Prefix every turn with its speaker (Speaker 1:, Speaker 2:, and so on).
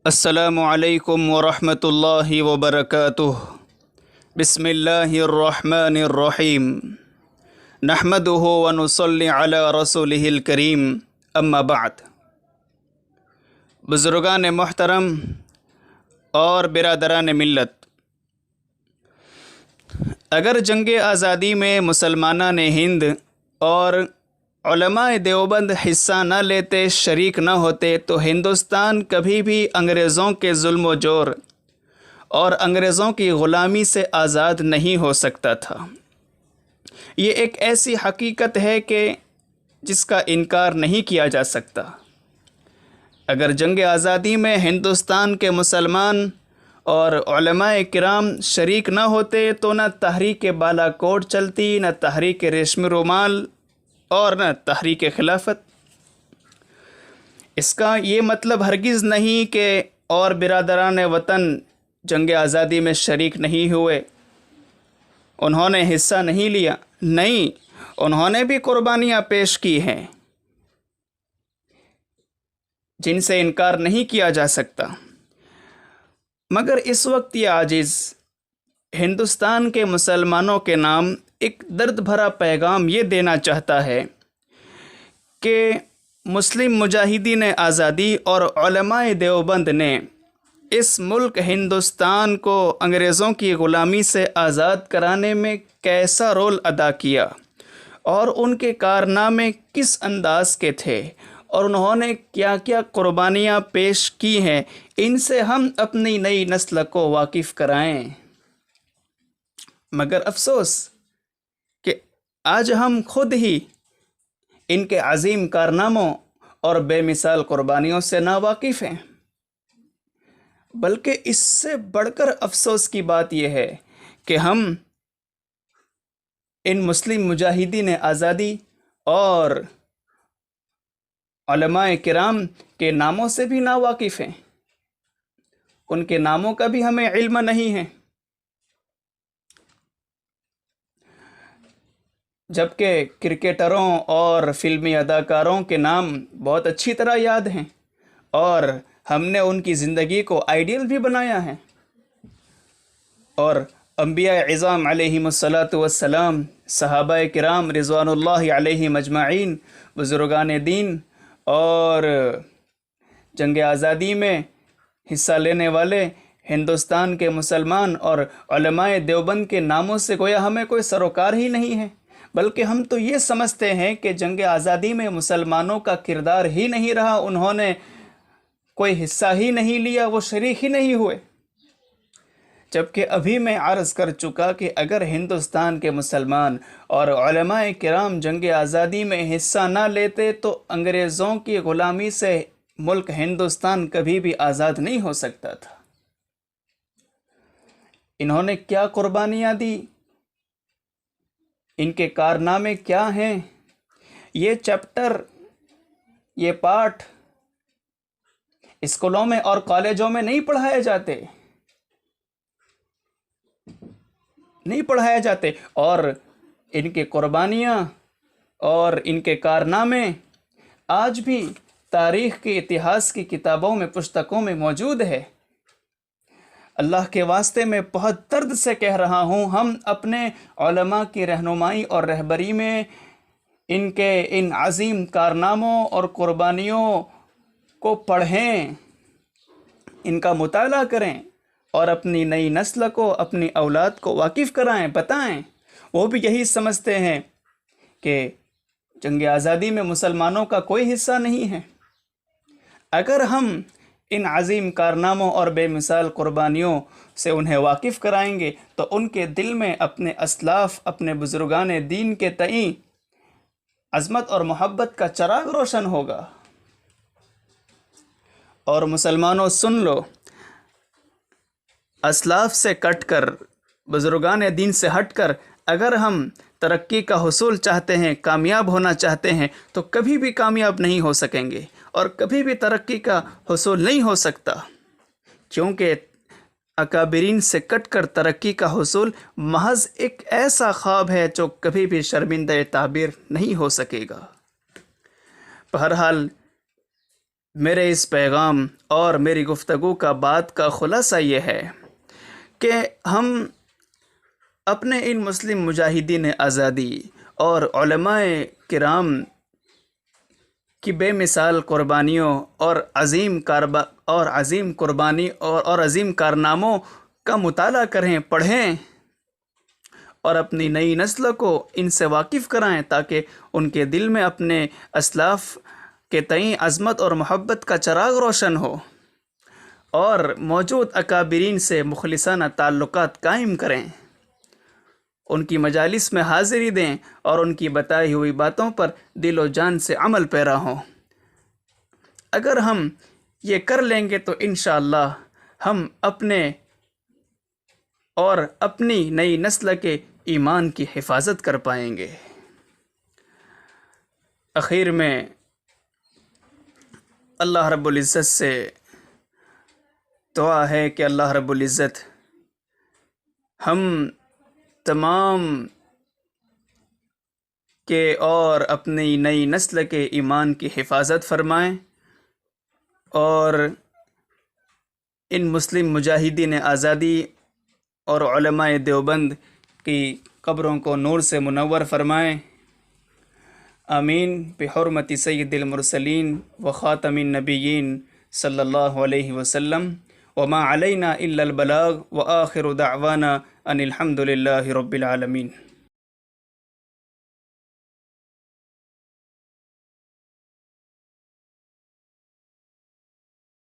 Speaker 1: السلام علیکم ورحمۃ اللہ وبرکاتہ۔ بسم اللہ الرحمن الرحیم۔ نحمدہ ونصلی علی رسولہ الکریم، اما بعد۔ بزرگان محترم اور برادران ملت، اگر جنگ آزادی میں مسلمانان ہند اور علماء دیوبند حصہ نہ لیتے، شریک نہ ہوتے، تو ہندوستان کبھی بھی انگریزوں کے ظلم و جور اور انگریزوں کی غلامی سے آزاد نہیں ہو سکتا تھا۔ یہ ایک ایسی حقیقت ہے کہ جس کا انکار نہیں کیا جا سکتا۔ اگر جنگ آزادی میں ہندوستان کے مسلمان اور علماء کرام شریک نہ ہوتے تو نہ تحریک بالا کوٹ چلتی، نہ تحریک ریشمی رومال اور نہ تحریک خلافت۔ اس کا یہ مطلب ہرگز نہیں کہ اور برادران وطن جنگ آزادی میں شریک نہیں ہوئے، انہوں نے حصہ نہیں لیا۔ نہیں، انہوں نے بھی قربانیاں پیش کی ہیں جن سے انکار نہیں کیا جا سکتا، مگر اس وقت یہ عاجز ہندوستان کے مسلمانوں کے نام ایک درد بھرا پیغام یہ دینا چاہتا ہے کہ مسلم مجاہدین آزادی اور علماء دیوبند نے اس ملک ہندوستان کو انگریزوں کی غلامی سے آزاد کرانے میں کیسا رول ادا کیا اور ان کے کارنامے کس انداز کے تھے اور انہوں نے کیا کیا قربانیاں پیش کی ہیں، ان سے ہم اپنی نئی نسل کو واقف کرائیں۔ مگر افسوس کہ آج ہم خود ہی ان کے عظیم کارناموں اور بے مثال قربانیوں سے ناواقف ہیں۔ بلکہ اس سے بڑھ کر افسوس کی بات یہ ہے کہ ہم ان مسلم مجاہدین آزادی اور علماء کرام کے ناموں سے بھی ناواقف ہیں، ان کے ناموں کا بھی ہمیں علم نہیں ہے، جبکہ کرکٹروں اور فلمی اداکاروں کے نام بہت اچھی طرح یاد ہیں اور ہم نے ان کی زندگی کو آئیڈیل بھی بنایا ہے، اور انبیاء اعظام علیہم الصلاۃ والسلام، صحابہ کرام رضوان اللہ علیہم اجمعین، بزرگان دین اور جنگ آزادی میں حصہ لینے والے ہندوستان کے مسلمان اور علماء دیوبند کے ناموں سے گویا ہمیں کوئی سروکار ہی نہیں ہے، بلکہ ہم تو یہ سمجھتے ہیں کہ جنگ آزادی میں مسلمانوں کا کردار ہی نہیں رہا، انہوں نے کوئی حصہ ہی نہیں لیا، وہ شریک ہی نہیں ہوئے۔ جبکہ ابھی میں عرض کر چکا کہ اگر ہندوستان کے مسلمان اور علماء کرام جنگ آزادی میں حصہ نہ لیتے تو انگریزوں کی غلامی سے ملک ہندوستان کبھی بھی آزاد نہیں ہو سکتا تھا۔ انہوں نے کیا قربانیاں دی، ان کے کارنامے کیا ہیں، یہ چیپٹر، یہ پارٹ اسکولوں میں اور کالجوں میں نہیں پڑھائے جاتے، اور ان کی قربانیاں اور ان کے کارنامے آج بھی تاریخ کے اتہاس کی کتابوں میں، پستکوں میں موجود ہے۔ اللہ کے واسطے میں بہت درد سے کہہ رہا ہوں، ہم اپنے علماء کی رہنمائی اور رہبری میں ان عظیم کارناموں اور قربانیوں کو پڑھیں، ان کا مطالعہ کریں اور اپنی نئی نسل کو، اپنی اولاد کو واقف کرائیں، بتائیں۔ وہ بھی یہی سمجھتے ہیں کہ جنگ آزادی میں مسلمانوں کا کوئی حصہ نہیں ہے۔ اگر ہم ان عظیم کارناموں اور بے مثال قربانیوں سے انہیں واقف کرائیں گے تو ان کے دل میں اپنے اسلاف، اپنے بزرگان دین کے تئیں عظمت اور محبت کا چراغ روشن ہوگا۔ اور مسلمانوں سن لو، اسلاف سے کٹ کر، بزرگان دین سے ہٹ کر اگر ہم ترقی کا حصول چاہتے ہیں، کامیاب ہونا چاہتے ہیں تو کبھی بھی کامیاب نہیں ہو سکیں گے اور کبھی بھی ترقی کا حصول نہیں ہو سکتا، کیونکہ اکابرین سے کٹ کر ترقی کا حصول محض ایک ایسا خواب ہے جو کبھی بھی شرمندہ تعبیر نہیں ہو سکے گا۔ بہرحال میرے اس پیغام اور میری گفتگو کا بات کا خلاصہ یہ ہے کہ ہم اپنے ان مسلم مجاہدین آزادی اور علماء کرام کی بے مثال قربانیوں اور عظیم قربانی اور عظیم کارناموں کا مطالعہ کریں، پڑھیں اور اپنی نئی نسل کو ان سے واقف کرائیں تاکہ ان کے دل میں اپنے اسلاف کے تئیں عظمت اور محبت کا چراغ روشن ہو، اور موجود اکابرین سے مخلصانہ تعلقات قائم کریں، ان کی مجالس میں حاضری دیں اور ان کی بتائی ہوئی باتوں پر دل و جان سے عمل پیرا ہوں۔ اگر ہم یہ کر لیں گے تو انشاءاللہ ہم اپنے اور اپنی نئی نسل کے ایمان کی حفاظت کر پائیں گے۔ اخیر میں اللہ رب العزت سے دعا ہے کہ اللہ رب العزت ہم تمام کے اور اپنی نئی نسل کے ایمان کی حفاظت فرمائیں، اور ان مسلم مجاہدین آزادی اور علماء دیوبند کی قبروں کو نور سے منور فرمائیں۔ آمین بحرمت سید المرسلین و خاتم النبیین صلی اللہ علیہ وسلم، وما علینا الا البلاغ، وآخر دعوانا ان الحمد للہ رب العالمین۔